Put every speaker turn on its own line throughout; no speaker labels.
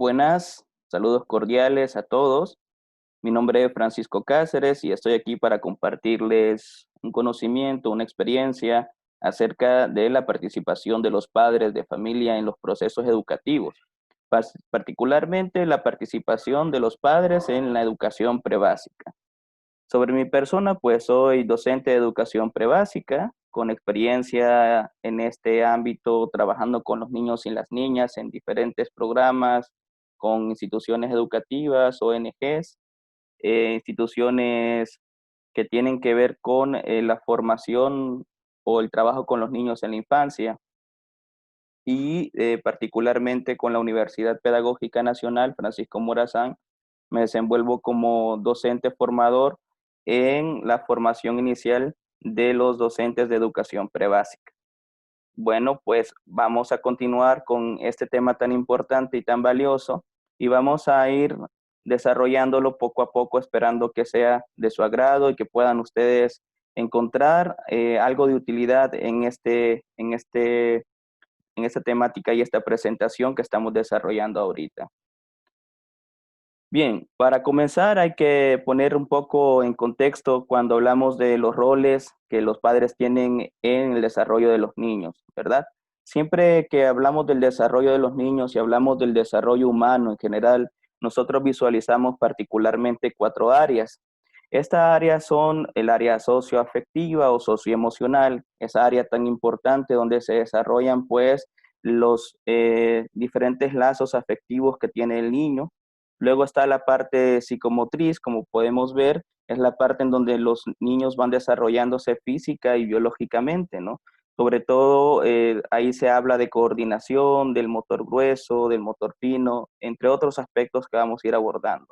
Buenas, saludos cordiales a todos. Mi nombre es Francisco Cáceres y estoy aquí para compartirles un conocimiento, una experiencia acerca de la participación de los padres de familia en los procesos educativos, particularmente la participación de los padres en la educación prebásica. Sobre mi persona, pues soy docente de educación prebásica, con experiencia en este ámbito, trabajando con los niños y las niñas en diferentes programas, con instituciones educativas, ONGs, instituciones que tienen que ver con la formación o el trabajo con los niños en la infancia y particularmente con la Universidad Pedagógica Nacional Francisco Morazán. Me desenvuelvo como docente formador en la formación inicial de los docentes de educación prebásica. Bueno, pues vamos a continuar con este tema tan importante y tan valioso y vamos a ir desarrollándolo poco a poco, esperando que sea de su agrado y que puedan ustedes encontrar algo de utilidad en esta temática y esta presentación que estamos desarrollando ahorita. Bien, para comenzar hay que poner un poco en contexto cuando hablamos de los roles que los padres tienen en el desarrollo de los niños, ¿verdad? Siempre que hablamos del desarrollo de los niños y hablamos del desarrollo humano en general, nosotros visualizamos particularmente cuatro áreas. Estas áreas son el área socioafectiva o socioemocional, esa área tan importante donde se desarrollan pues los diferentes lazos afectivos que tiene el niño. Luego está la parte psicomotriz, como podemos ver, es la parte en donde los niños van desarrollándose física y biológicamente, ¿no? Sobre todo ahí se habla de coordinación, del motor grueso, del motor fino, entre otros aspectos que vamos a ir abordando.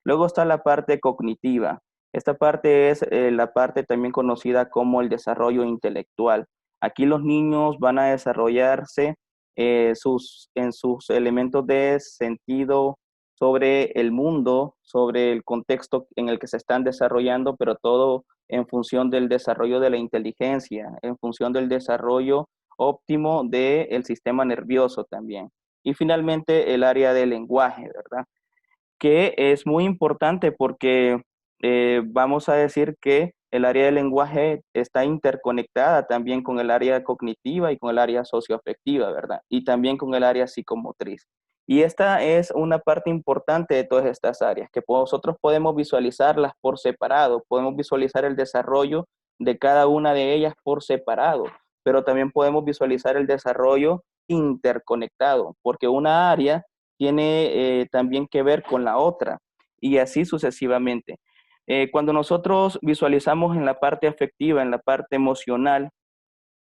Luego está la parte cognitiva. Esta parte es la parte también conocida como el desarrollo intelectual. Aquí los niños van a desarrollarse en sus elementos de sentido sobre el mundo, sobre el contexto en el que se están desarrollando, pero todo en función del desarrollo de la inteligencia, en función del desarrollo óptimo del sistema nervioso también. Y finalmente el área del lenguaje, ¿verdad? Que es muy importante porque vamos a decir que el área del lenguaje está interconectada también con el área cognitiva y con el área socioafectiva, ¿verdad? Y también con el área psicomotriz. Y esta es una parte importante de todas estas áreas, que nosotros podemos visualizarlas por separado, podemos visualizar el desarrollo de cada una de ellas por separado, pero también podemos visualizar el desarrollo interconectado, porque una área tiene también que ver con la otra y así sucesivamente. Cuando nosotros visualizamos en la parte afectiva, en la parte emocional,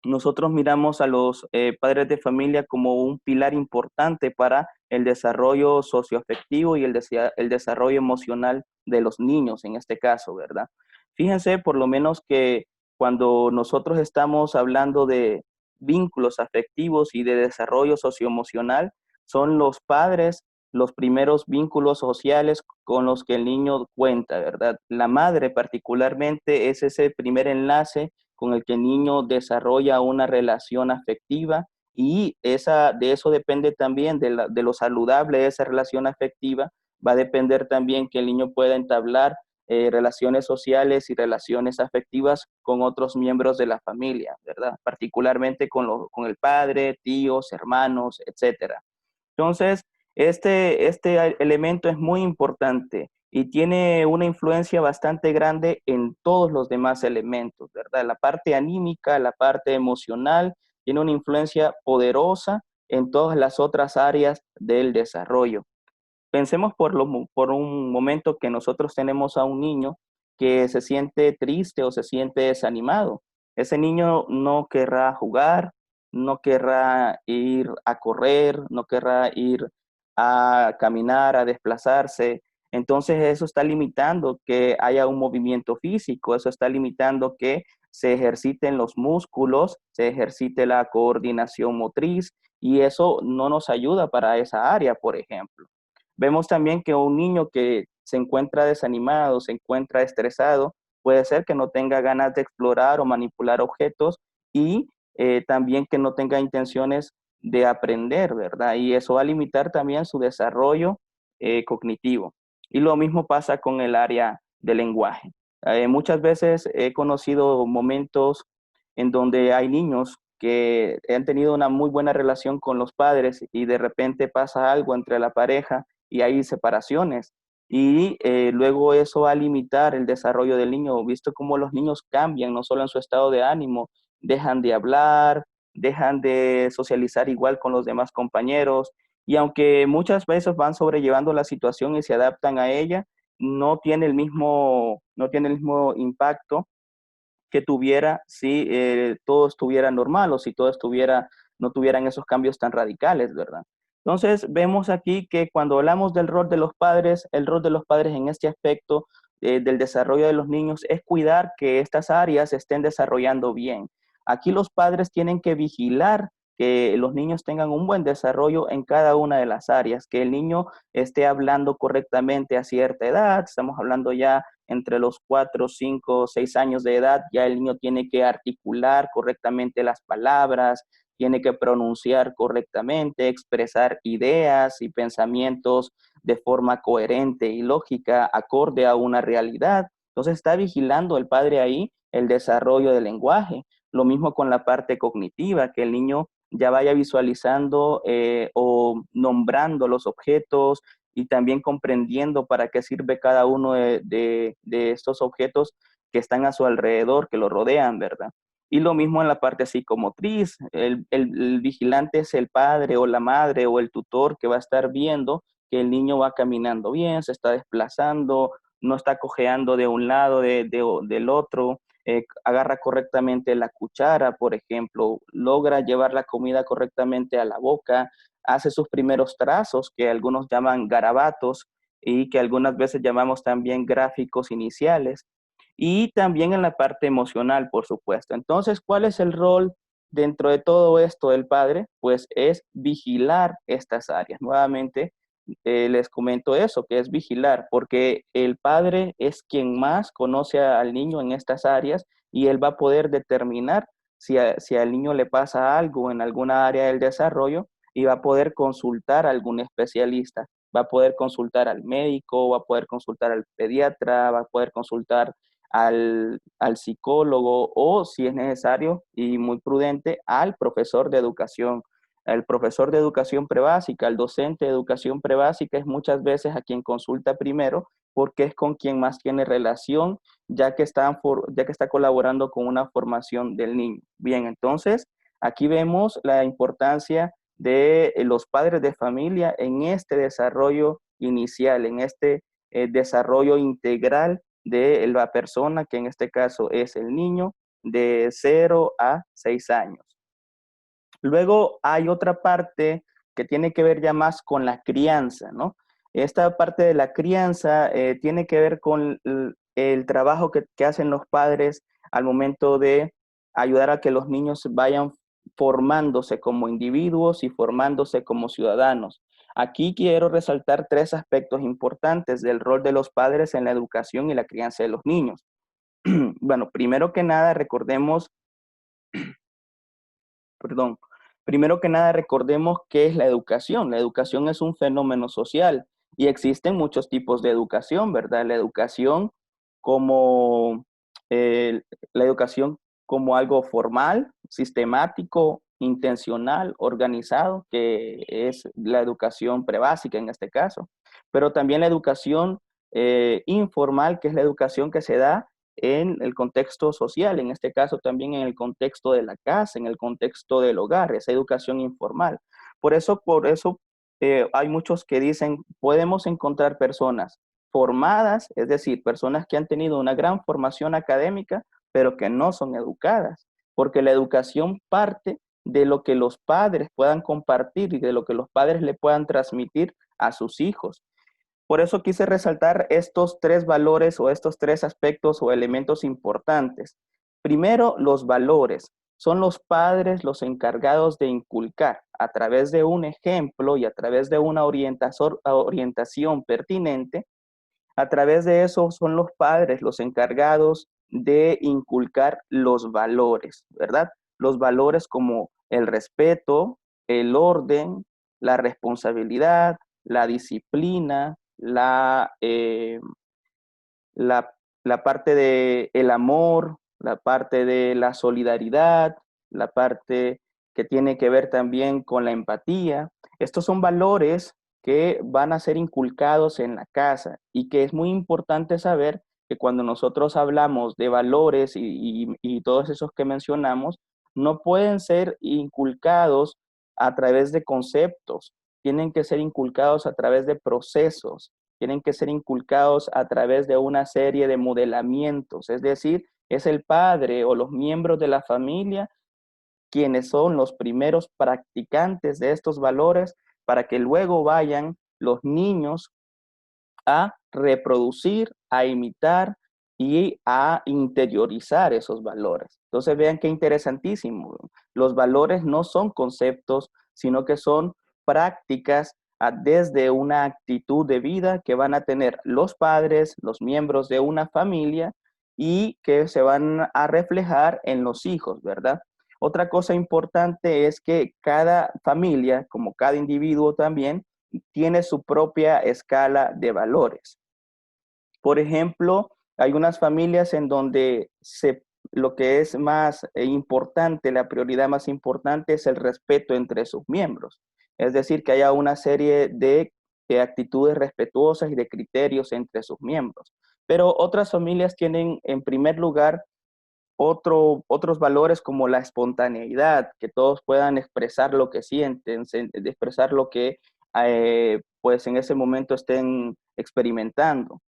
nosotros miramos a los padres de familia como un pilar importante para el desarrollo socioafectivo y el desarrollo emocional de los niños en este caso, ¿verdad? Fíjense por lo menos que cuando nosotros estamos hablando de vínculos afectivos y de desarrollo socioemocional, son los padres los primeros vínculos sociales con los que el niño cuenta, ¿verdad? La madre particularmente es ese primer enlace con el que el niño desarrolla una relación afectiva y de eso depende también de lo saludable de esa relación afectiva, va a depender también que el niño pueda entablar relaciones sociales y relaciones afectivas con otros miembros de la familia, ¿verdad? Particularmente con el padre, tíos, hermanos, etcétera. Entonces, este elemento es muy importante y tiene una influencia bastante grande en todos los demás elementos, ¿verdad? La parte anímica, la parte emocional, tiene una influencia poderosa en todas las otras áreas del desarrollo. Pensemos por un momento que nosotros tenemos a un niño que se siente triste o se siente desanimado. Ese niño no querrá jugar, no querrá ir a correr, no querrá ir a caminar, a desplazarse. Entonces eso está limitando que haya un movimiento físico, eso está limitando que se ejerciten los músculos, se ejercite la coordinación motriz y eso no nos ayuda para esa área, por ejemplo. Vemos también que un niño que se encuentra desanimado, se encuentra estresado, puede ser que no tenga ganas de explorar o manipular objetos y también que no tenga intenciones de aprender, ¿verdad? Y eso va a limitar también su desarrollo cognitivo. Y lo mismo pasa con el área del lenguaje. Muchas veces he conocido momentos en donde hay niños que han tenido una muy buena relación con los padres y de repente pasa algo entre la pareja y hay separaciones. Y luego eso va a limitar el desarrollo del niño, visto cómo los niños cambian, no solo en su estado de ánimo, dejan de hablar, dejan de socializar igual con los demás compañeros. Y aunque muchas veces van sobrellevando la situación y se adaptan a ella, no tiene el mismo impacto que tuviera si todo estuviera normal o si todo estuviera, no tuvieran esos cambios tan radicales, ¿verdad? Entonces, vemos aquí que cuando hablamos del rol de los padres, el rol de los padres en este aspecto del desarrollo de los niños es cuidar que estas áreas se estén desarrollando bien. Aquí los padres tienen que vigilar que los niños tengan un buen desarrollo en cada una de las áreas, que el niño esté hablando correctamente a cierta edad, estamos hablando ya entre los 4, 5, 6 años de edad, ya el niño tiene que articular correctamente las palabras, tiene que pronunciar correctamente, expresar ideas y pensamientos de forma coherente y lógica, acorde a una realidad. Entonces está vigilando el padre ahí el desarrollo del lenguaje. Lo mismo con la parte cognitiva, que el niño ya vaya visualizando o nombrando los objetos, y también comprendiendo para qué sirve cada uno de estos objetos que están a su alrededor, que lo rodean, ¿verdad? Y lo mismo en la parte psicomotriz, el vigilante es el padre o la madre o el tutor que va a estar viendo que el niño va caminando bien, se está desplazando, no está cojeando de un lado, del otro, agarra correctamente la cuchara, por ejemplo, logra llevar la comida correctamente a la boca, hace sus primeros trazos, que algunos llaman garabatos y que algunas veces llamamos también gráficos iniciales, y también en la parte emocional, por supuesto. Entonces, ¿cuál es el rol dentro de todo esto del padre? Pues es vigilar estas áreas. Nuevamente, les comento eso, que es vigilar, porque el padre es quien más conoce al niño en estas áreas y él va a poder determinar si al niño le pasa algo en alguna área del desarrollo y va a poder consultar a algún especialista, va a poder consultar al médico, va a poder consultar al pediatra, va a poder consultar al psicólogo o, si es necesario y muy prudente, al profesor de educación. El profesor de educación prebásica, el docente de educación prebásica es muchas veces a quien consulta primero porque es con quien más tiene relación, ya que está colaborando con una formación del niño. Bien, entonces aquí vemos la importancia de los padres de familia en este desarrollo inicial, en este desarrollo integral de la persona, que en este caso es el niño de 0 a 6 años. Luego hay otra parte que tiene que ver ya más con la crianza, ¿no? Esta parte de la crianza tiene que ver con el trabajo que hacen los padres al momento de ayudar a que los niños vayan formándose como individuos y formándose como ciudadanos. Aquí quiero resaltar tres aspectos importantes del rol de los padres en la educación y la crianza de los niños. Bueno, primero que nada, perdón, primero que nada recordemos qué es la educación. La educación es un fenómeno social y existen muchos tipos de educación, ¿verdad? Como eh, la educación como algo formal, sistemático, intencional, organizado, que es la educación prebásica en este caso, pero también la educación informal, que es la educación que se da en el contexto social, en este caso también en el contexto de la casa, en el contexto del hogar, esa educación informal. Por eso hay muchos que dicen, podemos encontrar personas formadas, es decir, personas que han tenido una gran formación académica, pero que no son educadas, porque la educación parte de lo que los padres puedan compartir y de lo que los padres le puedan transmitir a sus hijos. Por eso quise resaltar estos tres valores o estos tres aspectos o elementos importantes. Primero, los valores. Son los padres los encargados de inculcar a través de un ejemplo y a través de una orientación pertinente. A través de eso son los padres los encargados de inculcar los valores, ¿verdad? Los valores como el respeto, el orden, la responsabilidad, la disciplina, la, la parte de el amor, la parte de la solidaridad, la parte que tiene que ver también con la empatía. Estos son valores que van a ser inculcados en la casa y que es muy importante saber que cuando nosotros hablamos de valores y todos esos que mencionamos, no pueden ser inculcados a través de conceptos, tienen que ser inculcados a través de procesos, tienen que ser inculcados a través de una serie de modelamientos, es decir, es el padre o los miembros de la familia quienes son los primeros practicantes de estos valores para que luego vayan los niños a reproducir, a imitar y a interiorizar esos valores. Entonces vean qué interesantísimo. Los valores no son conceptos, sino que son prácticas desde una actitud de vida que van a tener los padres, los miembros de una familia y que se van a reflejar en los hijos, ¿verdad? Otra cosa importante es que cada familia, como cada individuo también, tiene su propia escala de valores. Por ejemplo, hay unas familias en donde lo que es más importante, la prioridad más importante es el respeto entre sus miembros. Es decir, que haya una serie de actitudes respetuosas y de criterios entre sus miembros. Pero otras familias tienen en primer lugar otros valores como la espontaneidad, que todos puedan expresar lo que sienten, expresar lo que pues en ese momento estén experimentando.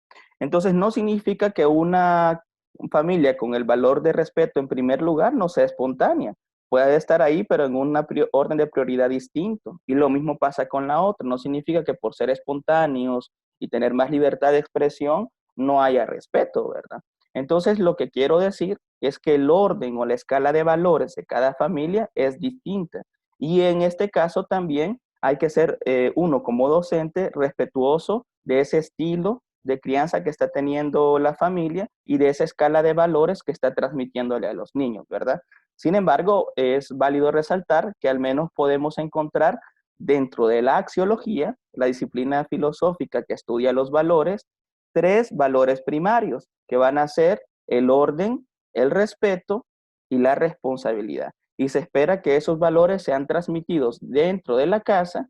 Entonces no significa que una familia con el valor de respeto en primer lugar no sea espontánea. Puede estar ahí, pero en un orden de prioridad distinto. Y lo mismo pasa con la otra. No significa que por ser espontáneos y tener más libertad de expresión no haya respeto, ¿verdad? Entonces, lo que quiero decir es que el orden o la escala de valores de cada familia es distinta. Y en este caso también hay que ser uno como docente respetuoso de ese estilo de crianza que está teniendo la familia y de esa escala de valores que está transmitiéndole a los niños, ¿verdad? Sin embargo, es válido resaltar que al menos podemos encontrar dentro de la axiología, la disciplina filosófica que estudia los valores, tres valores primarios que van a ser el orden, el respeto y la responsabilidad. Y se espera que esos valores sean transmitidos dentro de la casa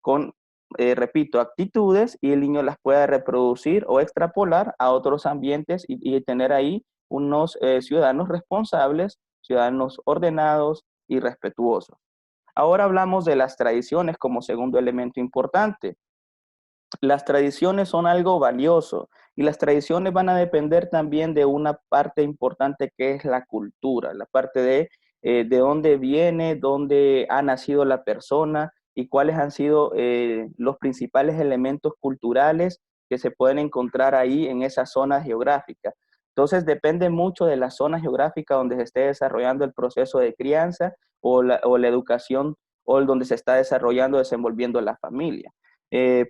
con, repito, actitudes y el niño las pueda reproducir o extrapolar a otros ambientes y tener ahí unos ciudadanos responsables, ciudadanos ordenados y respetuosos. Ahora hablamos de las tradiciones como segundo elemento importante. Las tradiciones son algo valioso y las tradiciones van a depender también de una parte importante que es la cultura, la parte de dónde viene, dónde ha nacido la persona y cuáles han sido los principales elementos culturales que se pueden encontrar ahí en esa zona geográfica. Entonces depende mucho de la zona geográfica donde se esté desarrollando el proceso de crianza o la educación o donde se está desarrollando, desenvolviendo la familia.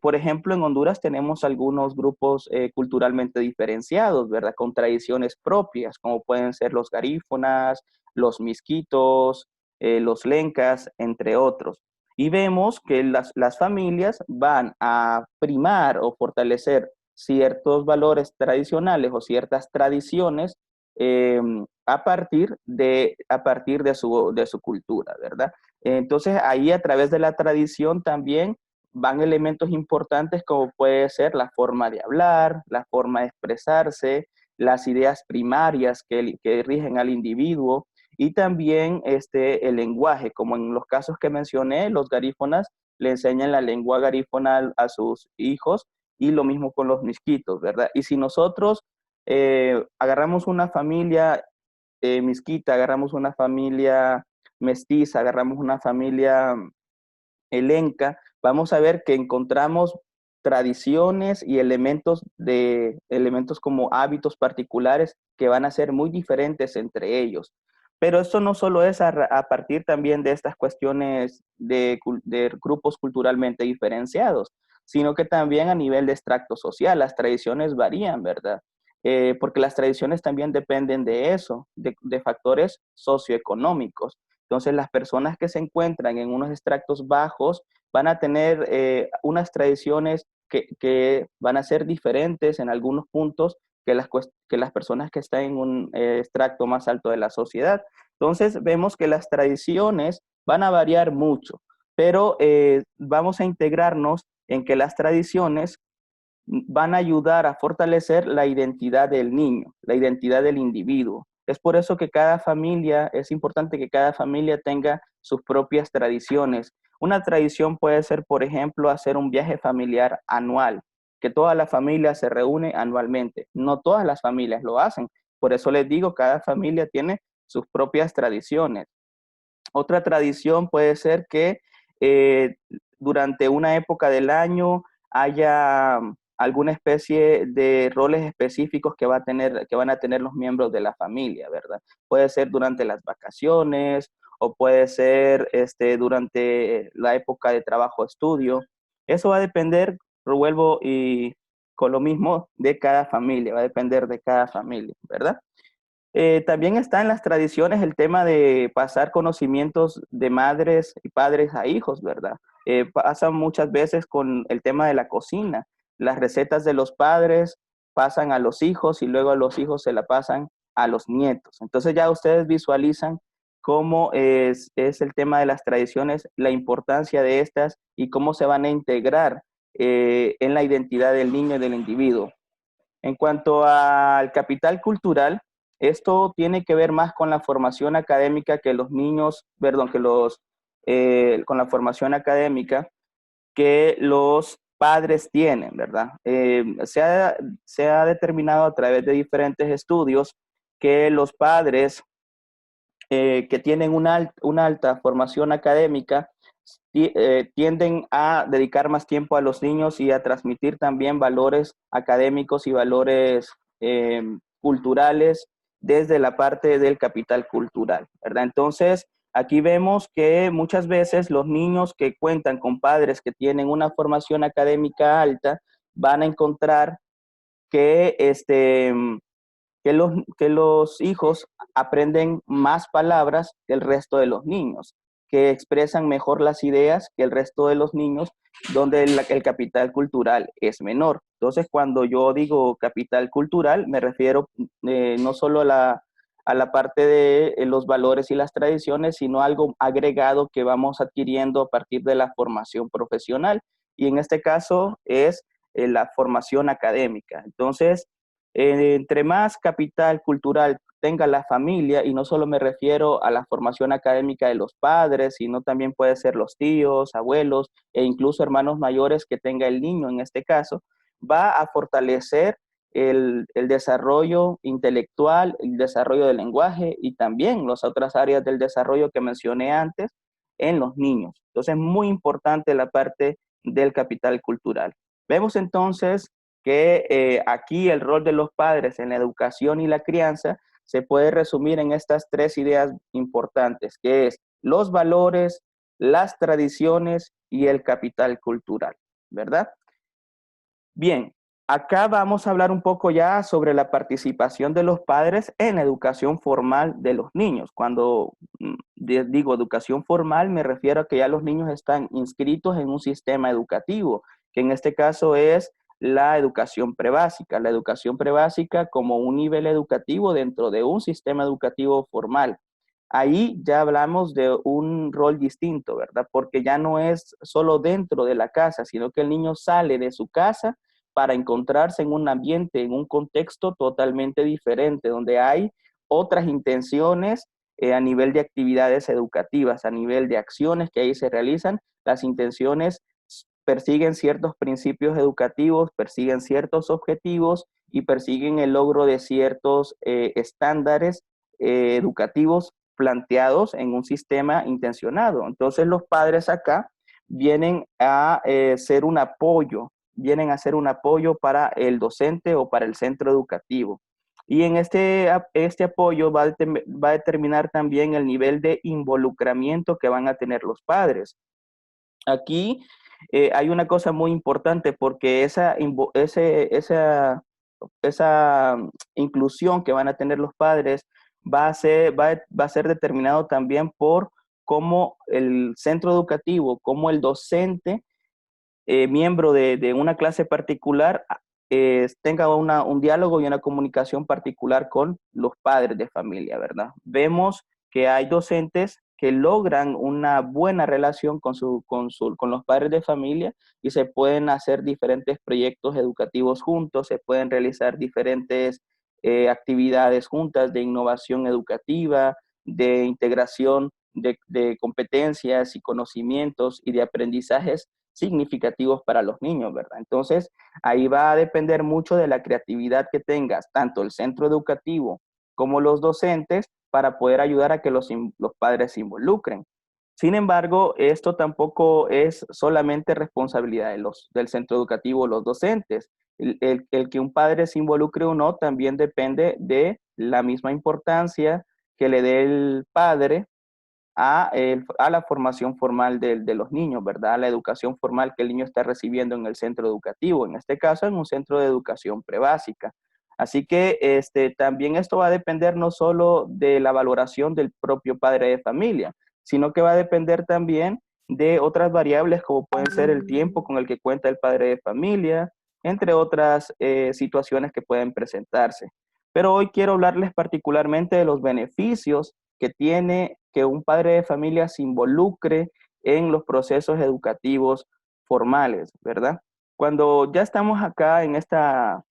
Por ejemplo, en Honduras tenemos algunos grupos culturalmente diferenciados, ¿verdad? Con tradiciones propias, como pueden ser los garífonas, los misquitos, los lencas, entre otros. Y vemos que las familias van a primar o fortalecer ciertos valores tradicionales o ciertas tradiciones eh, a partir de su cultura, ¿verdad? Entonces, ahí a través de la tradición también van elementos importantes como puede ser la forma de hablar, la forma de expresarse, las ideas primarias que rigen al individuo y también el lenguaje, como en los casos que mencioné, los garífonas le enseñan la lengua garífona a sus hijos y lo mismo con los misquitos, ¿verdad? Y si nosotros agarramos una familia misquita, agarramos una familia mestiza, agarramos una familia elenca, vamos a ver que encontramos tradiciones y elementos como hábitos particulares que van a ser muy diferentes entre ellos. Pero esto no solo es a partir también de estas cuestiones de grupos culturalmente diferenciados, sino que también a nivel de extracto social, las tradiciones varían, ¿verdad? Porque las tradiciones también dependen de eso, de factores socioeconómicos. Entonces, las personas que se encuentran en unos extractos bajos van a tener unas tradiciones que van a ser diferentes en algunos puntos que las personas que están en un extracto más alto de la sociedad. Entonces, vemos que las tradiciones van a variar mucho, pero vamos a integrarnos en que las tradiciones van a ayudar a fortalecer la identidad del niño, la identidad del individuo. Es por eso que cada familia, es importante que cada familia tenga sus propias tradiciones. Una tradición puede ser, por ejemplo, hacer un viaje familiar anual, que toda la familia se reúne anualmente. No todas las familias lo hacen. Por eso les digo, cada familia tiene sus propias tradiciones. Otra tradición puede ser que eh, durante una época del año haya alguna especie de roles específicos que van a tener los miembros de la familia, ¿verdad? Puede ser durante las vacaciones o puede ser durante la época de trabajo-estudio. Eso va a depender, vuelvo y con lo mismo, de cada familia, va a depender de cada familia, ¿verdad? También está en las tradiciones el tema de pasar conocimientos de madres y padres a hijos, ¿verdad? Pasa muchas veces con el tema de la cocina. Las recetas de los padres pasan a los hijos y luego a los hijos se la pasan a los nietos. Entonces ya ustedes visualizan cómo es el tema de las tradiciones, la importancia de estas y cómo se van a integrar en la identidad del niño y del individuo. En cuanto al capital cultural, esto tiene que ver más con la formación académica que los niños, perdón, con la formación académica que los padres tienen, ¿verdad? Se ha determinado a través de diferentes estudios que los padres que tienen una alta formación académica tienden a dedicar más tiempo a los niños y a transmitir también valores académicos y valores culturales desde la parte del capital cultural, ¿verdad? Entonces, aquí vemos que muchas veces los niños que cuentan con padres que tienen una formación académica alta van a encontrar que que los hijos aprenden más palabras que el resto de los niños, que expresan mejor las ideas que el resto de los niños, donde el capital cultural es menor. Entonces, cuando yo digo capital cultural, me refiero no solo a la parte de los valores y las tradiciones, sino algo agregado que vamos adquiriendo a partir de la formación profesional. Y en este caso es la formación académica. Entonces, entre más capital cultural tenga la familia, y no solo me refiero a la formación académica de los padres, sino también puede ser los tíos, abuelos e incluso hermanos mayores que tenga el niño en este caso, va a fortalecer el desarrollo intelectual, el desarrollo del lenguaje y también las otras áreas del desarrollo que mencioné antes en los niños. Entonces, es muy importante la parte del capital cultural. Vemos entonces que aquí el rol de los padres en la educación y la crianza se puede resumir en estas tres ideas importantes, que es los valores, las tradiciones y el capital cultural, ¿verdad? Bien, acá vamos a hablar un poco ya sobre la participación de los padres en la educación formal de los niños. Cuando digo educación formal, me refiero a que ya los niños están inscritos en un sistema educativo, que en este caso es la educación prebásica. La educación prebásica como un nivel educativo dentro de un sistema educativo formal. Ahí ya hablamos de un rol distinto, ¿verdad? Porque ya no es solo dentro de la casa, sino que el niño sale de su casa para encontrarse en un ambiente, en un contexto totalmente diferente, donde hay otras intenciones a nivel de actividades educativas, a nivel de acciones que ahí se realizan. Las intenciones persiguen ciertos principios educativos, persiguen ciertos objetivos y persiguen el logro de ciertos estándares educativos planteados en un sistema intencionado. Entonces los padres acá vienen a ser un apoyo, vienen a ser un apoyo para el docente o para el centro educativo. Y en este apoyo va a determinar también el nivel de involucramiento que van a tener los padres. Aquí hay una cosa muy importante porque esa inclusión que van a tener los padres va a ser determinado también por cómo el centro educativo, cómo el docente miembro de una clase particular tenga un diálogo y una comunicación particular con los padres de familia, ¿verdad? Vemos que hay docentes que logran una buena relación con los padres de familia y se pueden hacer diferentes proyectos educativos juntos, se pueden realizar diferentes actividades juntas de innovación educativa, de integración de competencias y conocimientos y de aprendizajes significativos para los niños, ¿verdad? Entonces, ahí va a depender mucho de la creatividad que tengas, tanto el centro educativo como los docentes, para poder ayudar a que los padres se involucren. Sin embargo, esto tampoco es solamente responsabilidad del centro educativo o los docentes. El que un padre se involucre o no también depende de la misma importancia que le dé el padre a la formación formal de los niños, ¿verdad? A la educación formal que el niño está recibiendo en el centro educativo, en este caso en un centro de educación prebásica. Así que también esto va a depender no solo de la valoración del propio padre de familia, sino que va a depender también de otras variables como pueden ser el tiempo con el que cuenta el padre de familia, entre otras situaciones que pueden presentarse. Pero hoy quiero hablarles particularmente de los beneficios que tiene que un padre de familia se involucre en los procesos educativos formales, ¿verdad? Cuando ya estamos acá en esta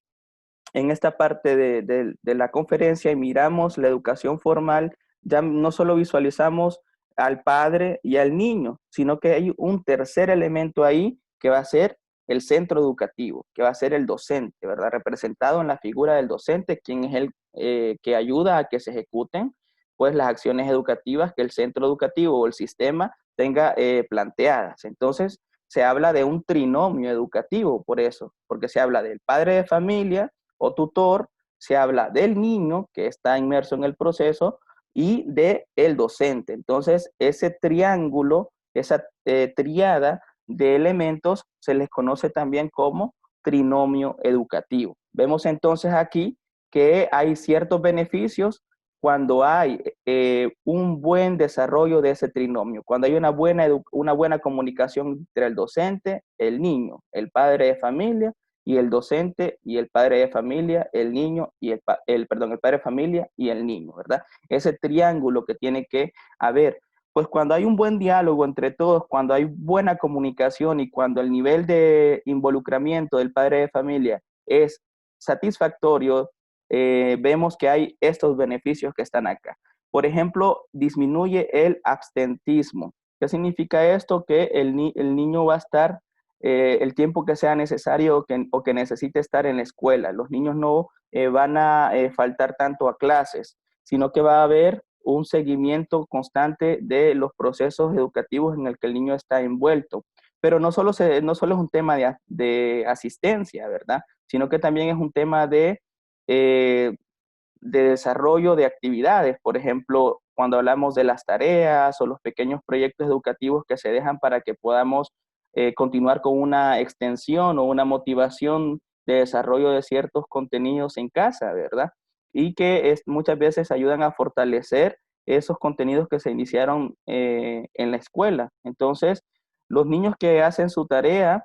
parte de la conferencia y miramos la educación formal, ya no solo visualizamos al padre y al niño, sino que hay un tercer elemento ahí que va a ser el centro educativo, que va a ser el docente, ¿verdad? Representado en la figura del docente, quien es el que ayuda a que se ejecuten pues las acciones educativas que el centro educativo o el sistema tenga planteadas. Entonces, se habla de un trinomio educativo, por eso, porque se habla del padre de familia, o tutor, se habla del niño que está inmerso en el proceso y de el docente. Entonces, ese triángulo, esa triada de elementos se les conoce también como trinomio educativo. Vemos entonces aquí que hay ciertos beneficios cuando hay un buen desarrollo de ese trinomio, cuando hay una buena comunicación entre el docente, el niño, el padre de familia y el docente y el padre de familia, el niño y perdón, el padre de familia y el niño, ¿verdad? Ese triángulo que tiene que haber. Pues cuando hay un buen diálogo entre todos, cuando hay buena comunicación y cuando el nivel de involucramiento del padre de familia es satisfactorio, vemos que hay estos beneficios que están acá. Por ejemplo, disminuye el abstentismo. ¿Qué significa esto? Que el niño va a estar el tiempo que sea necesario o que necesite estar en la escuela. Los niños no van a faltar tanto a clases, sino que va a haber un seguimiento constante de los procesos educativos en el que el niño está envuelto. Pero no solo es un tema de asistencia, ¿verdad? Sino que también es un tema eh, de desarrollo de actividades. Por ejemplo, cuando hablamos de las tareas o los pequeños proyectos educativos que se dejan para que podamos continuar con una extensión o una motivación de desarrollo de ciertos contenidos en casa, ¿verdad? Y que muchas veces ayudan a fortalecer esos contenidos que se iniciaron en la escuela. Entonces, los niños que hacen su tarea,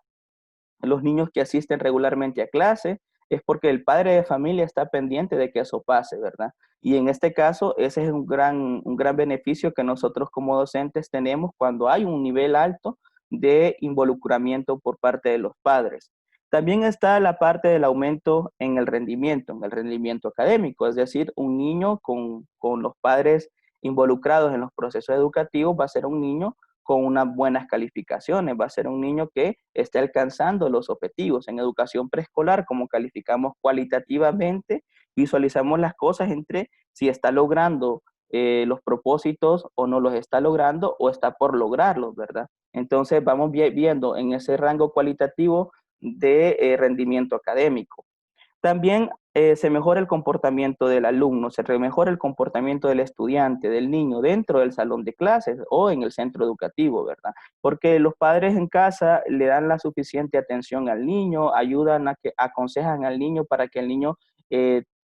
los niños que asisten regularmente a clase, es porque el padre de familia está pendiente de que eso pase, ¿verdad? Y en este caso, ese es un gran beneficio que nosotros como docentes tenemos cuando hay un nivel alto de involucramiento por parte de los padres. También está la parte del aumento en el rendimiento académico, es decir, un niño con los padres involucrados en los procesos educativos va a ser un niño con unas buenas calificaciones, va a ser un niño que esté alcanzando los objetivos. En educación preescolar, como calificamos cualitativamente, visualizamos las cosas entre si está logrando los propósitos o no los está logrando o está por lograrlos, ¿verdad? Entonces vamos viendo en ese rango cualitativo de rendimiento académico. También se mejora el comportamiento del alumno, se mejora el comportamiento del estudiante, del niño dentro del salón de clases o en el centro educativo, ¿verdad? Porque los padres en casa le dan la suficiente atención al niño, ayudan a que aconsejan al niño para que el niño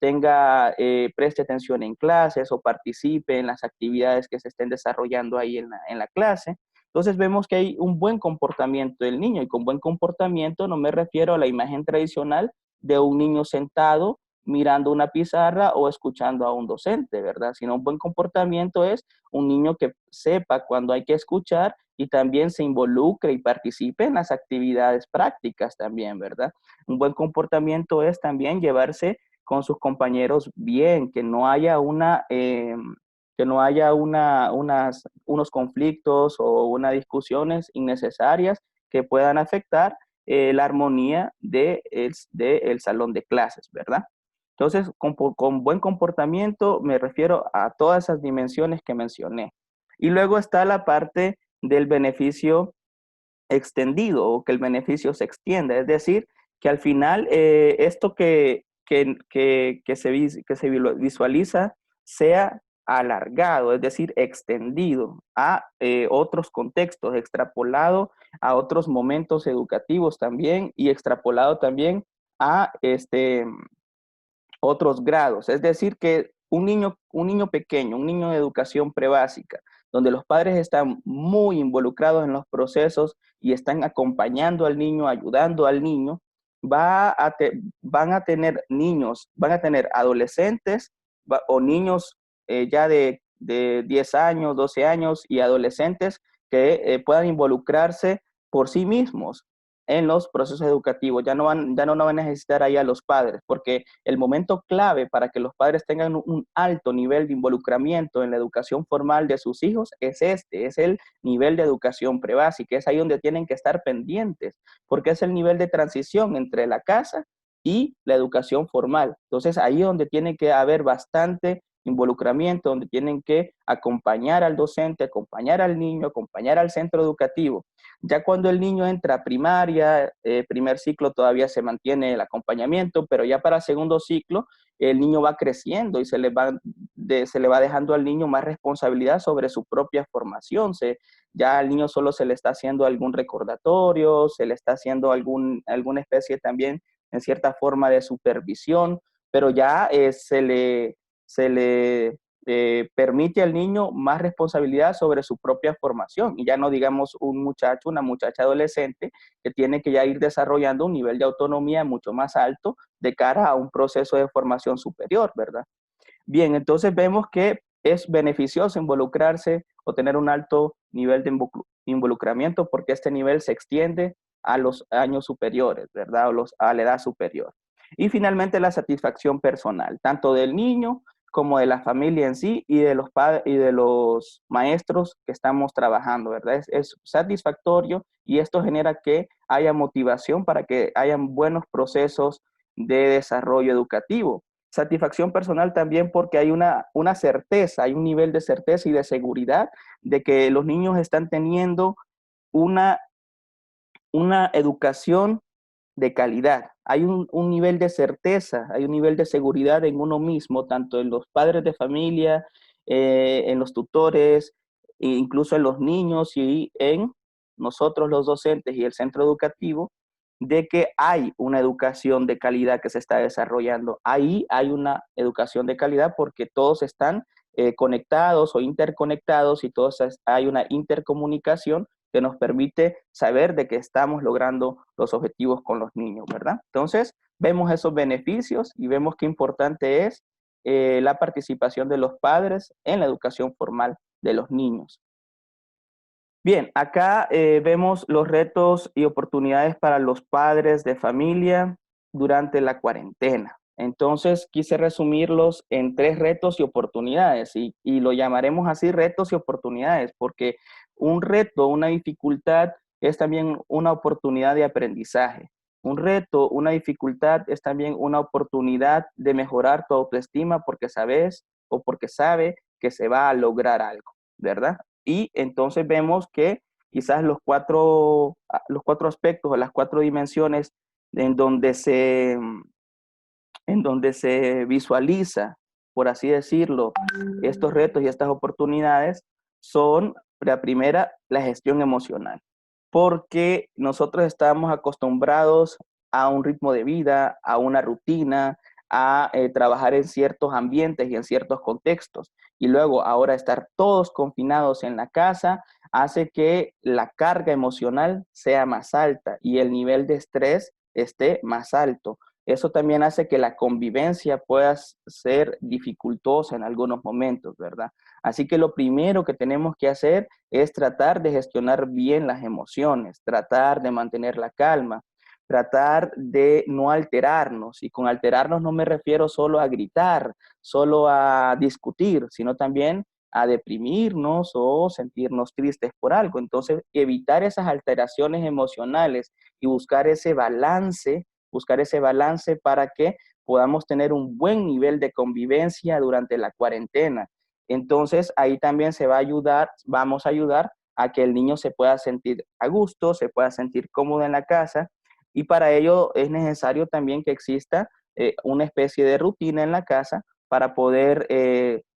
preste atención en clases o participe en las actividades que se estén desarrollando ahí en la clase. Entonces vemos que hay un buen comportamiento del niño, y con buen comportamiento no me refiero a la imagen tradicional de un niño sentado mirando una pizarra o escuchando a un docente, ¿verdad? Sino un buen comportamiento es un niño que sepa cuando hay que escuchar y también se involucre y participe en las actividades prácticas también, ¿verdad? Un buen comportamiento es también llevarse con sus compañeros bien, que no haya unos conflictos o unas discusiones innecesarias que puedan afectar la armonía del salón de clases, ¿verdad? Entonces, con buen comportamiento me refiero a todas esas dimensiones que mencioné. Y luego está la parte del beneficio extendido o que el beneficio se extienda, es decir, que al final esto que se visualiza sea alargado, es decir, extendido a otros contextos, extrapolado a otros momentos educativos también y extrapolado también a otros grados. Es decir, que un niño pequeño, un niño de educación prebásica, donde los padres están muy involucrados en los procesos y están acompañando al niño, ayudando al niño, van a tener adolescentes o niños ya de 10 años, 12 años y adolescentes que puedan involucrarse por sí mismos en los procesos educativos. Ya no van a necesitar ahí a los padres, porque el momento clave para que los padres tengan un alto nivel de involucramiento en la educación formal de sus hijos es el nivel de educación prebásica, es ahí donde tienen que estar pendientes, porque es el nivel de transición entre la casa y la educación formal. Entonces ahí es donde tiene que haber bastante involucramiento, donde tienen que acompañar al docente, acompañar al niño, acompañar al centro educativo. Ya cuando el niño entra a primaria, primer ciclo todavía se mantiene el acompañamiento, pero ya para segundo ciclo el niño va creciendo y se le va dejando al niño más responsabilidad sobre su propia formación. Ya al niño solo se le está haciendo algún recordatorio, se le está haciendo alguna especie también en cierta forma de supervisión, pero ya se le permite al niño más responsabilidad sobre su propia formación y ya no digamos un muchacho, una muchacha adolescente que tiene que ya ir desarrollando un nivel de autonomía mucho más alto de cara a un proceso de formación superior, ¿verdad? Bien, entonces vemos que es beneficioso involucrarse o tener un alto nivel de involucramiento porque este nivel se extiende a los años superiores, ¿verdad? A la edad superior. Y finalmente la satisfacción personal, tanto del niño como de la familia en sí y de los padres y de los maestros que estamos trabajando, ¿verdad? Es satisfactorio y esto genera que haya motivación para que hayan buenos procesos de desarrollo educativo. Satisfacción personal también porque hay una certeza, hay un nivel de certeza y de seguridad de que los niños están teniendo una, una educación de calidad. Hay un nivel de certeza, hay un nivel de seguridad en uno mismo, tanto en los padres de familia, en los tutores, e incluso en los niños y en nosotros los docentes y el centro educativo, de que hay una educación de calidad que se está desarrollando. Ahí hay una educación de calidad porque todos están conectados o interconectados y todos hay una intercomunicación que nos permite saber de que estamos logrando los objetivos con los niños, ¿verdad? Entonces, vemos esos beneficios y vemos qué importante es la participación de los padres en la educación formal de los niños. Bien, acá vemos los retos y oportunidades para los padres de familia durante la cuarentena. Entonces, quise resumirlos en 3 retos y oportunidades y lo llamaremos así retos y oportunidades porque un reto, una dificultad es también una oportunidad de aprendizaje. Un reto, una dificultad es también una oportunidad de mejorar tu autoestima porque sabes o porque sabe que se va a lograr algo, ¿verdad? Y entonces vemos que quizás los cuatro aspectos o las 4 dimensiones en donde en donde se visualiza, por así decirlo, estos retos y estas oportunidades son la primera, la gestión emocional, porque nosotros estamos acostumbrados a un ritmo de vida, a una rutina, a trabajar en ciertos ambientes y en ciertos contextos. Y luego ahora estar todos confinados en la casa hace que la carga emocional sea más alta y el nivel de estrés esté más alto. Eso también hace que la convivencia pueda ser dificultosa en algunos momentos, ¿verdad? Así que lo primero que tenemos que hacer es tratar de gestionar bien las emociones, tratar de mantener la calma, tratar de no alterarnos. Y con alterarnos no me refiero solo a gritar, solo a discutir, sino también a deprimirnos o sentirnos tristes por algo. Entonces, evitar esas alteraciones emocionales y buscar ese balance para que podamos tener un buen nivel de convivencia durante la cuarentena. Entonces, ahí también se va a ayudar, vamos a ayudar a que el niño se pueda sentir a gusto, se pueda sentir cómodo en la casa y para ello es necesario también que exista una especie de rutina en la casa para poder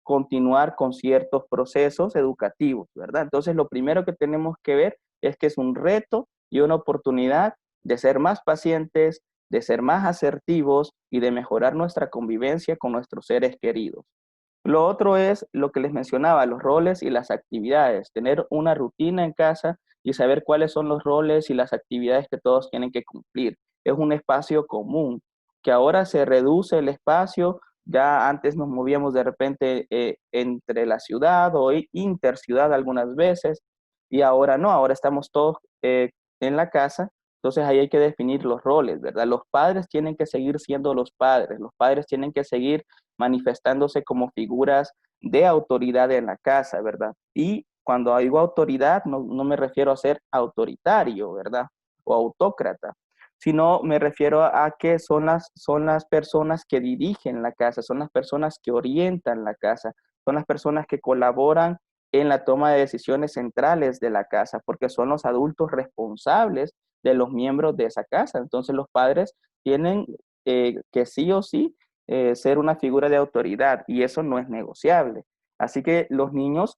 continuar con ciertos procesos educativos, ¿verdad? Entonces, lo primero que tenemos que ver es que es un reto y una oportunidad de ser más pacientes, de ser más asertivos y de mejorar nuestra convivencia con nuestros seres queridos. Lo otro es lo que les mencionaba, los roles y las actividades, tener una rutina en casa y saber cuáles son los roles y las actividades que todos tienen que cumplir. Es un espacio común, que ahora se reduce el espacio, ya antes nos movíamos de repente entre la ciudad o interciudad algunas veces, y ahora no, ahora estamos todos en la casa, entonces ahí hay que definir los roles, ¿verdad? Los padres tienen que seguir siendo los padres tienen que seguir manifestándose como figuras de autoridad en la casa, ¿verdad? Y cuando digo autoridad, no me refiero a ser autoritario, ¿verdad? O autócrata, sino me refiero a que son las personas que dirigen la casa, son las personas que orientan la casa, son las personas que colaboran en la toma de decisiones centrales de la casa, porque son los adultos responsables de los miembros de esa casa. Entonces los padres tienen que sí o sí ser una figura de autoridad y eso no es negociable. Así que los niños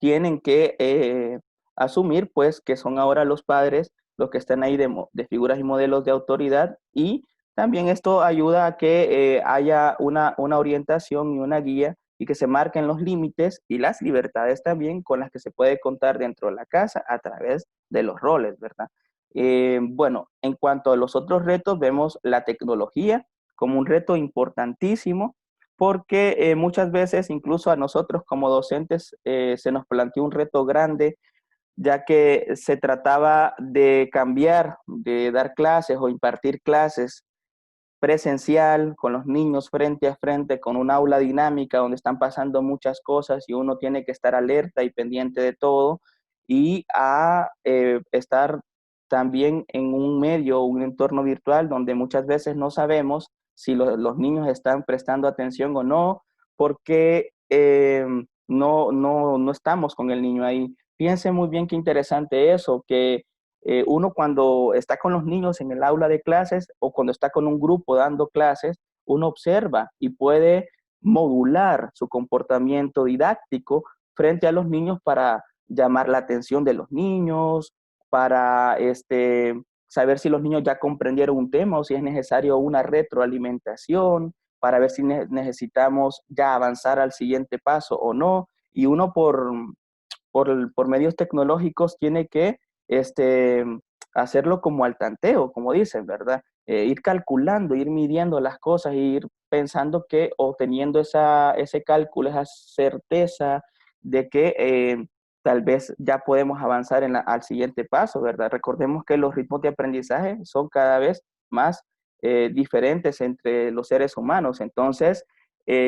tienen que asumir pues que son ahora los padres los que están ahí de figuras y modelos de autoridad y también esto ayuda a que haya una orientación y una guía y que se marquen los límites y las libertades también con las que se puede contar dentro de la casa a través de los roles, ¿verdad? Bueno, en cuanto a los otros retos, vemos la tecnología como un reto importantísimo porque muchas veces incluso a nosotros como docentes se nos planteó un reto grande, ya que se trataba de cambiar, de dar clases o impartir clases presencial, con los niños frente a frente, con un aula dinámica donde están pasando muchas cosas y uno tiene que estar alerta y pendiente de todo, y a estar también en un medio, un entorno virtual donde muchas veces no sabemos si los niños están prestando atención o no, porque no estamos con el niño ahí. Fíjense muy bien qué interesante eso, que uno cuando está con los niños en el aula de clases o cuando está con un grupo dando clases, uno observa y puede modular su comportamiento didáctico frente a los niños para llamar la atención de los niños, para saber si los niños ya comprendieron un tema o si es necesario una retroalimentación, para ver si necesitamos ya avanzar al siguiente paso o no. Y uno por medios tecnológicos tiene que este, hacerlo como al tanteo, como dicen, ¿verdad? Ir calculando, ir midiendo las cosas, ir pensando que o teniendo ese cálculo, esa certeza de que tal vez ya podemos avanzar al siguiente paso, ¿verdad? Recordemos que los ritmos de aprendizaje son cada vez más diferentes entre los seres humanos. Entonces,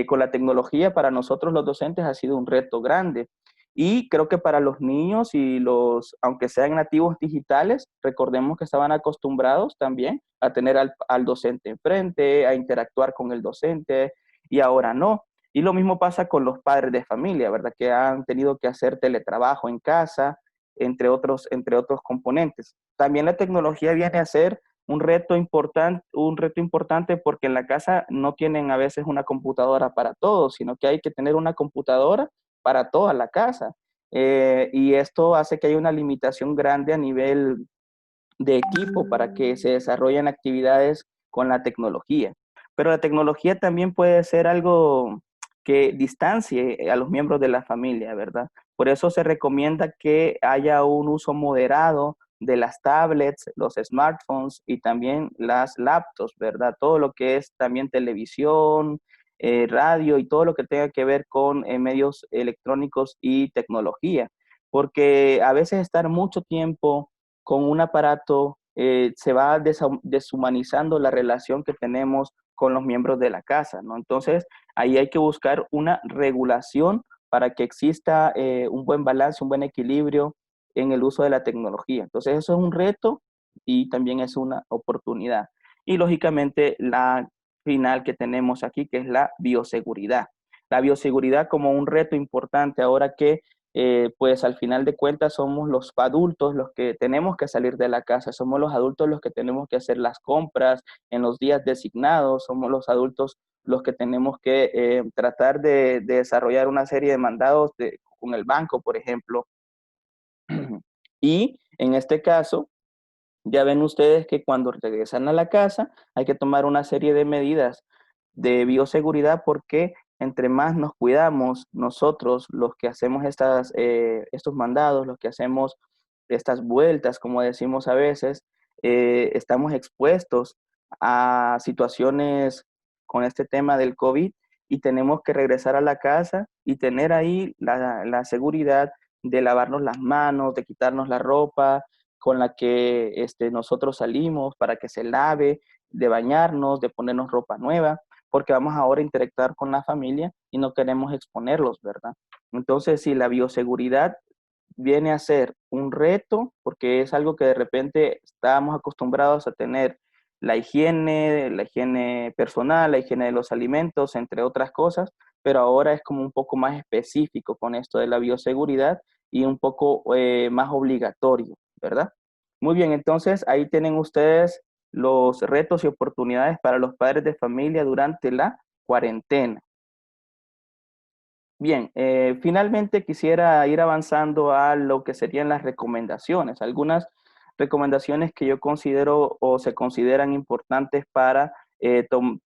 con la tecnología para nosotros los docentes ha sido un reto grande. Y creo que para los niños y aunque sean nativos digitales, recordemos que estaban acostumbrados también a tener al docente enfrente, a interactuar con el docente, y ahora no. Y lo mismo pasa con los padres de familia, ¿verdad? Que han tenido que hacer teletrabajo en casa, entre otros componentes. También la tecnología viene a ser un reto importante porque en la casa no tienen a veces una computadora para todos, sino que hay que tener una computadora para toda la casa. Y esto hace que haya una limitación grande a nivel de equipo para que se desarrollen actividades con la tecnología. pero la tecnología también puede ser algo que distancie a los miembros de la familia, ¿verdad? Por eso se recomienda que haya un uso moderado de las tablets, los smartphones y también las laptops, ¿verdad? Todo lo que es también televisión, radio y todo lo que tenga que ver con medios electrónicos y tecnología, porque a veces estar mucho tiempo con un aparato se va deshumanizando la relación que tenemos con los miembros de la casa, ¿no? Entonces, ahí hay que buscar una regulación para que exista un buen balance, un buen equilibrio en el uso de la tecnología. Entonces, eso es un reto y también es una oportunidad. Y lógicamente, la final que tenemos aquí, que es la bioseguridad. La bioseguridad como un reto importante ahora que pues al final de cuentas somos los adultos los que tenemos que salir de la casa, somos los adultos los que tenemos que hacer las compras en los días designados, somos los adultos los que tenemos que tratar de desarrollar una serie de mandados con el banco, por ejemplo. Y en este caso, ya ven ustedes que cuando regresan a la casa hay que tomar una serie de medidas de bioseguridad porque entre más nos cuidamos nosotros, los que hacemos estos mandados, los que hacemos estas vueltas, como decimos a veces, estamos expuestos a situaciones con este tema del COVID y tenemos que regresar a la casa y tener ahí la seguridad de lavarnos las manos, de quitarnos la ropa, con la que nosotros salimos para que se lave, de bañarnos, de ponernos ropa nueva, porque vamos ahora a interactuar con la familia y no queremos exponerlos, ¿verdad? Entonces, si la bioseguridad viene a ser un reto, porque es algo que de repente estábamos acostumbrados a tener la higiene personal, la higiene de los alimentos, entre otras cosas, pero ahora es como un poco más específico con esto de la bioseguridad y un poco más obligatorio, ¿verdad? Muy bien, entonces ahí tienen ustedes los retos y oportunidades para los padres de familia durante la cuarentena. Bien, finalmente quisiera ir avanzando a lo que serían las recomendaciones, algunas recomendaciones que yo considero o se consideran importantes para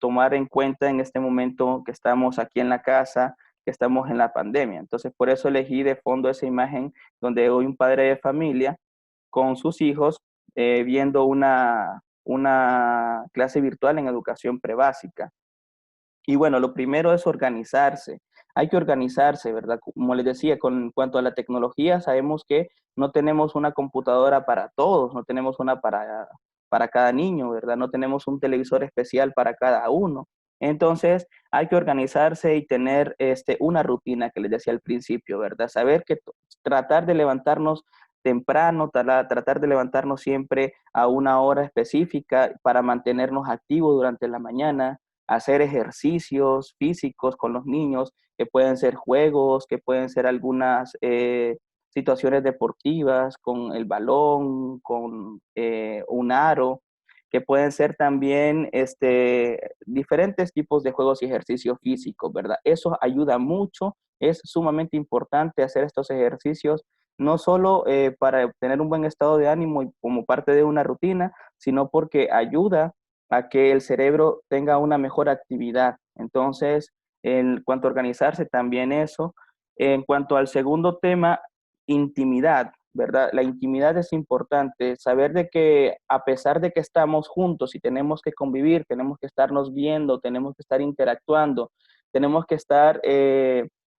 tomar en cuenta en este momento que estamos aquí en la casa, que estamos en la pandemia. Entonces, por eso elegí de fondo esa imagen donde hoy un padre de familia con sus hijos viendo una clase virtual en educación prebásica. Y bueno, lo primero es organizarse. Hay que organizarse, ¿verdad? Como les decía, con cuanto a la tecnología, sabemos que no tenemos una computadora para todos, no tenemos una para cada niño, ¿verdad? No tenemos un televisor especial para cada uno. Entonces, hay que organizarse y tener una rutina que les decía al principio, ¿verdad? Saber que tratar de levantarnos temprano, tratar de levantarnos siempre a una hora específica para mantenernos activos durante la mañana, hacer ejercicios físicos con los niños, que pueden ser juegos, que pueden ser algunas situaciones deportivas con el balón, con un aro, que pueden ser también diferentes tipos de juegos y ejercicios físicos, ¿verdad? Eso ayuda mucho, es sumamente importante hacer estos ejercicios, no solo para obtener un buen estado de ánimo y como parte de una rutina, sino porque ayuda a que el cerebro tenga una mejor actividad. Entonces, en cuanto a organizarse, también eso. En cuanto al segundo tema, intimidad, ¿verdad? La intimidad es importante, saber de que a pesar de que estamos juntos y tenemos que convivir, tenemos que estarnos viendo, tenemos que estar interactuando, tenemos que estar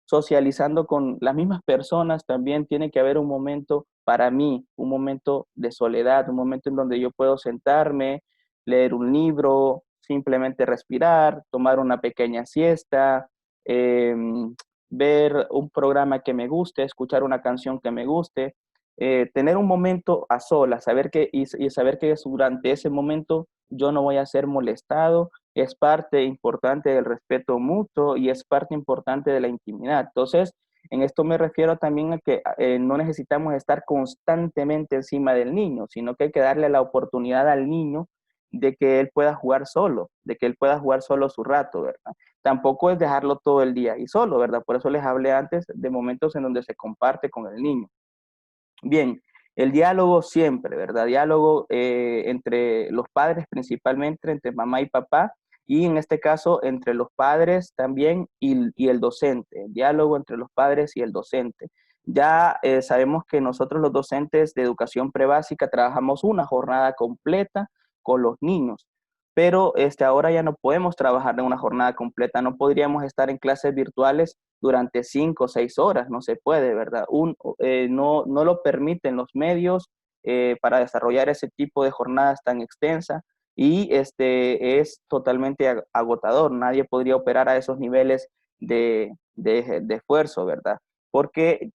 socializando con las mismas personas, también tiene que haber un momento para mí, un momento de soledad, un momento en donde yo puedo sentarme, leer un libro, simplemente respirar, tomar una pequeña siesta, eh, ver un programa que me guste, escuchar una canción que me guste, tener un momento a solas, y saber que durante ese momento yo no voy a ser molestado, es parte importante del respeto mutuo y es parte importante de la intimidad. Entonces, en esto me refiero también a que no necesitamos estar constantemente encima del niño, sino que hay que darle la oportunidad al niño de que él pueda jugar solo, de que él pueda jugar solo su rato, ¿verdad? Tampoco es dejarlo todo el día y solo, ¿verdad? Por eso les hablé antes de momentos en donde se comparte con el niño. Bien, el diálogo siempre, ¿verdad? Diálogo entre los padres principalmente, entre mamá y papá, y en este caso entre los padres también y el docente, el diálogo entre los padres y el docente. Ya sabemos que nosotros los docentes de educación prebásica trabajamos una jornada completa con los niños, pero ahora ya no podemos trabajar de una jornada completa, no podríamos estar en clases virtuales durante 5 o 6 horas, no se puede, ¿verdad? No lo permiten los medios para desarrollar ese tipo de jornadas tan extensas y es totalmente agotador, nadie podría operar a esos niveles de esfuerzo, ¿verdad? Porque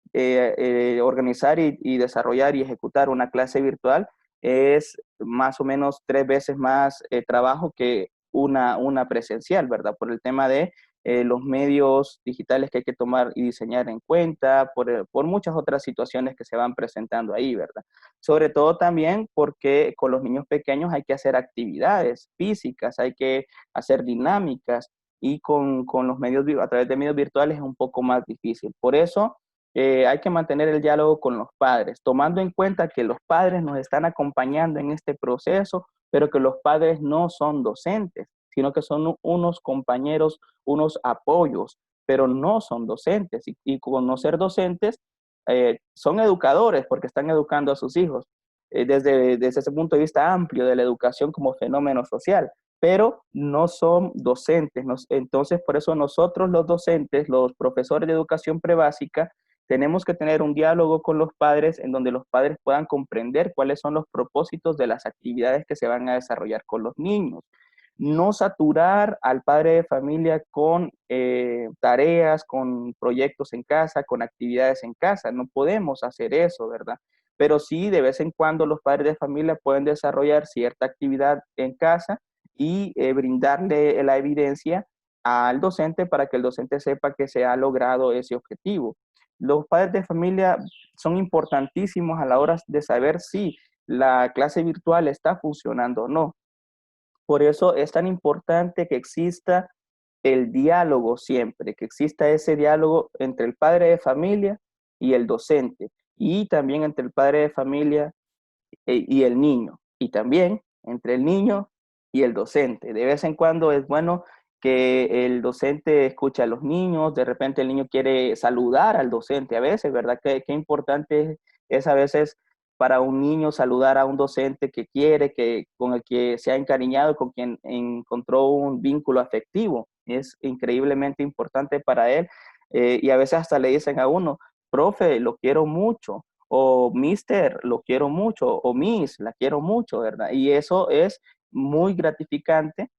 organizar y desarrollar y ejecutar una clase virtual es más o menos 3 veces más trabajo que una presencial, ¿verdad? Por el tema de los medios digitales que hay que tomar y diseñar en cuenta, por muchas otras situaciones que se van presentando ahí, ¿verdad? Sobre todo también porque con los niños pequeños hay que hacer actividades físicas, hay que hacer dinámicas y con los medios, a través de medios virtuales es un poco más difícil. Por eso hay que mantener el diálogo con los padres, tomando en cuenta que los padres nos están acompañando en este proceso, pero que los padres no son docentes, sino que son unos compañeros, unos apoyos, pero no son docentes. Y con no ser docentes, son educadores porque están educando a sus hijos desde ese punto de vista amplio de la educación como fenómeno social, pero no son docentes. Entonces, por eso nosotros los docentes, los profesores de educación prebásica, tenemos que tener un diálogo con los padres en donde los padres puedan comprender cuáles son los propósitos de las actividades que se van a desarrollar con los niños. No saturar al padre de familia con tareas, con proyectos en casa, con actividades en casa. No podemos hacer eso, ¿verdad? Pero sí, de vez en cuando los padres de familia pueden desarrollar cierta actividad en casa y brindarle la evidencia al docente para que el docente sepa que se ha logrado ese objetivo. Los padres de familia son importantísimos a la hora de saber si la clase virtual está funcionando o no. Por eso es tan importante que exista el diálogo siempre, que exista ese diálogo entre el padre de familia y el docente, y también entre el padre de familia y el niño, y también entre el niño y el docente. De vez en cuando es bueno que el docente escuche a los niños, de repente el niño quiere saludar al docente a veces, ¿verdad? Qué importante es a veces para un niño saludar a un docente que quiere, con el que se ha encariñado, con quien encontró un vínculo afectivo. Es increíblemente importante para él y a veces hasta le dicen a uno, profe, lo quiero mucho, o mister, lo quiero mucho, o miss, la quiero mucho, ¿verdad? Y eso es muy gratificante.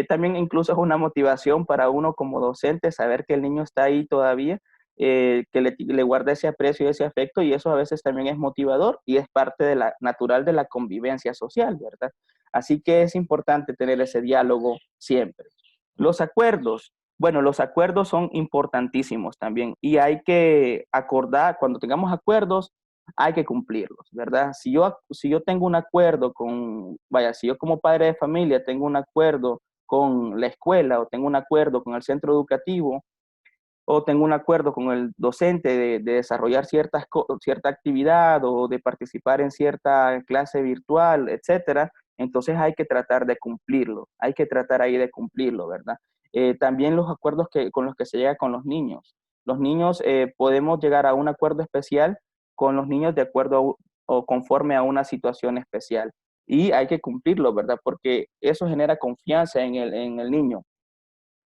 También incluso es una motivación para uno como docente saber que el niño está ahí todavía, que le guarda ese aprecio y ese afecto, y eso a veces también es motivador y es parte de natural de la convivencia social, ¿verdad? Así que es importante tener ese diálogo siempre. Los acuerdos. Bueno, los acuerdos son importantísimos también y hay que acordar, cuando tengamos acuerdos, hay que cumplirlos, ¿verdad? Si yo tengo un acuerdo si yo como padre de familia tengo un acuerdo con la escuela o tengo un acuerdo con el centro educativo o tengo un acuerdo con el docente de desarrollar cierta actividad o de participar en cierta clase virtual, etcétera, entonces hay que tratar de cumplirlo, hay que tratar ahí de cumplirlo, ¿verdad? También los acuerdos con los que se llega con los niños. Los niños podemos llegar a un acuerdo especial con los niños de acuerdo o conforme a una situación especial. Y hay que cumplirlo, ¿verdad? Porque eso genera confianza en el niño.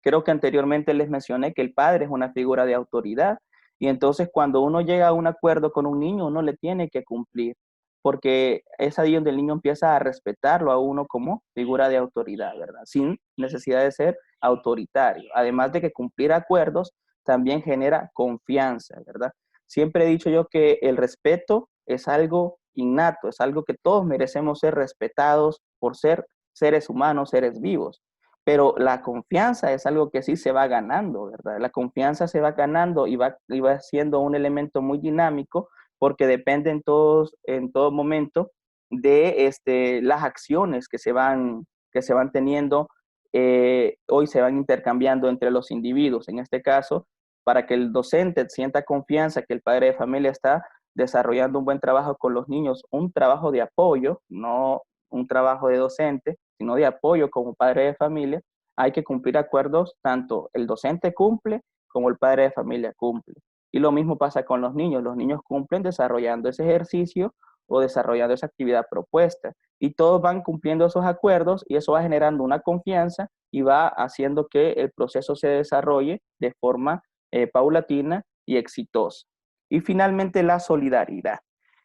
Creo que anteriormente les mencioné que el padre es una figura de autoridad y entonces cuando uno llega a un acuerdo con un niño, uno le tiene que cumplir, porque es ahí donde el niño empieza a respetarlo a uno como figura de autoridad, ¿verdad? Sin necesidad de ser autoritario. Además de que cumplir acuerdos también genera confianza, ¿verdad? Siempre he dicho yo que el respeto es algo innato, es algo que todos merecemos ser respetados por ser seres humanos, seres vivos. Pero la confianza es algo que sí se va ganando, ¿verdad? La confianza se va ganando y va siendo un elemento muy dinámico porque depende en todo momento de las acciones que se van teniendo, hoy se van intercambiando entre los individuos. En este caso, para que el docente sienta confianza que el padre de familia está desarrollando un buen trabajo con los niños, un trabajo de apoyo, no un trabajo de docente, sino de apoyo como padre de familia, hay que cumplir acuerdos, tanto el docente cumple como el padre de familia cumple. Y lo mismo pasa con los niños cumplen desarrollando ese ejercicio o desarrollando esa actividad propuesta. Y todos van cumpliendo esos acuerdos y eso va generando una confianza y va haciendo que el proceso se desarrolle de forma paulatina y exitosa. Y finalmente la solidaridad.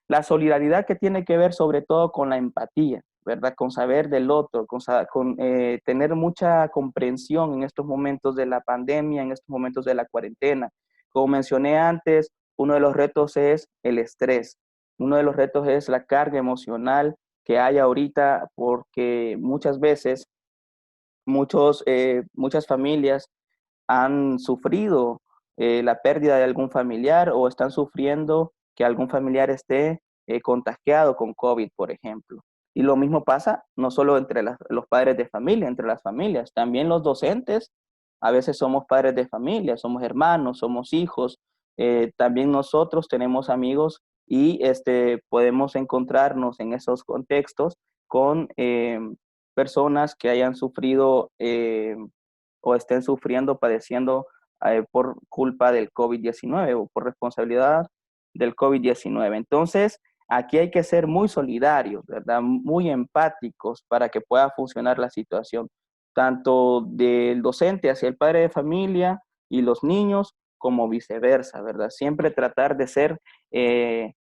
La solidaridad que tiene que ver sobre todo con la empatía, ¿verdad? Con saber del otro, con tener mucha comprensión en estos momentos de la pandemia, en estos momentos de la cuarentena. Como mencioné antes, uno de los retos es el estrés. Uno de los retos es la carga emocional que hay ahorita porque muchas veces muchas familias han sufrido la pérdida de algún familiar o están sufriendo que algún familiar esté contagiado con COVID, por ejemplo. Y lo mismo pasa no solo entre los padres de familia, entre las familias, también los docentes, a veces somos padres de familia, somos hermanos, somos hijos, también nosotros tenemos amigos y podemos encontrarnos en esos contextos con personas que hayan sufrido o estén sufriendo, padeciendo por culpa del COVID-19 o por responsabilidad del COVID-19. Entonces, aquí hay que ser muy solidarios, ¿verdad? Muy empáticos para que pueda funcionar la situación, tanto del docente hacia el padre de familia y los niños, como viceversa, ¿verdad? Siempre tratar de ser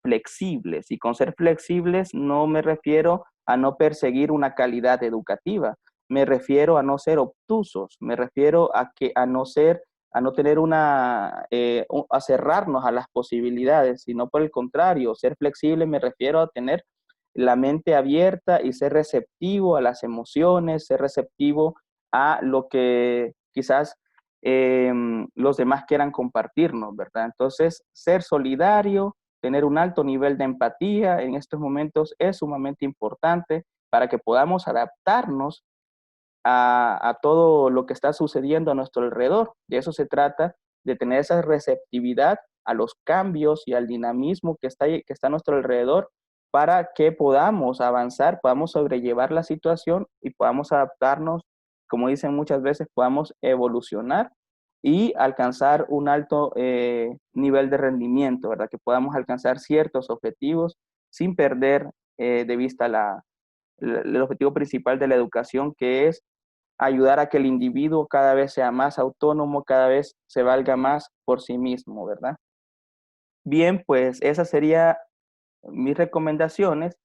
flexibles. Y con ser flexibles no me refiero a no perseguir una calidad educativa, me refiero a no ser obtusos, me refiero a no tener a cerrarnos a las posibilidades, sino por el contrario, ser flexible me refiero a tener la mente abierta y ser receptivo a las emociones, ser receptivo a lo que quizás los demás quieran compartirnos, ¿verdad? Entonces, ser solidario, tener un alto nivel de empatía en estos momentos es sumamente importante para que podamos adaptarnos a todo lo que está sucediendo a nuestro alrededor. De eso se trata, de tener esa receptividad a los cambios y al dinamismo que está a nuestro alrededor para que podamos avanzar, podamos sobrellevar la situación y podamos adaptarnos, como dicen muchas veces, podamos evolucionar y alcanzar un alto nivel de rendimiento, ¿verdad? Que podamos alcanzar ciertos objetivos sin perder de vista el objetivo principal de la educación, que es ayudar a que el individuo cada vez sea más autónomo, cada vez se valga más por sí mismo, ¿verdad? Bien, pues esas serían mis recomendaciones.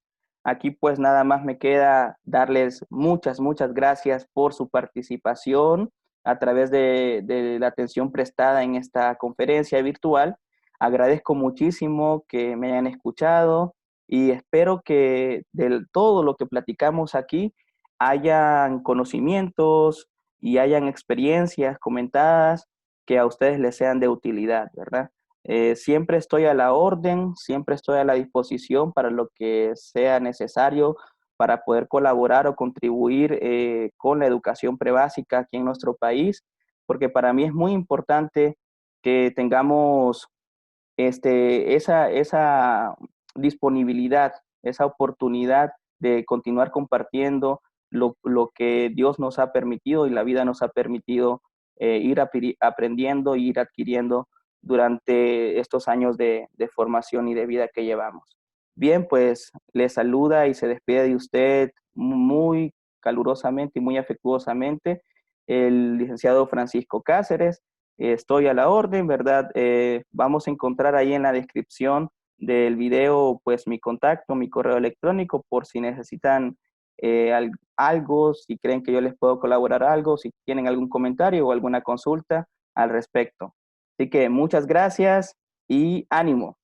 Aquí pues nada más me queda darles muchas gracias por su participación a través de la atención prestada en esta conferencia virtual. Agradezco muchísimo que me hayan escuchado y espero que de todo lo que platicamos aquí hayan conocimientos y hayan experiencias comentadas que a ustedes les sean de utilidad, ¿verdad? Siempre estoy a la orden, siempre estoy a la disposición para lo que sea necesario para poder colaborar o contribuir con la educación prebásica aquí en nuestro país, porque para mí es muy importante que tengamos esa disponibilidad, esa oportunidad de continuar compartiendo lo que Dios nos ha permitido y la vida nos ha permitido ir aprendiendo e ir adquiriendo durante estos años de formación y de vida que llevamos. Bien, pues le saluda y se despide de usted muy calurosamente y muy afectuosamente el licenciado Francisco Cáceres. Estoy a la orden, ¿verdad? Vamos a encontrar ahí en la descripción del video, pues mi contacto, mi correo electrónico, por si necesitan algo, si creen que yo les puedo colaborar algo, si tienen algún comentario o alguna consulta al respecto. Así que muchas gracias y ánimo.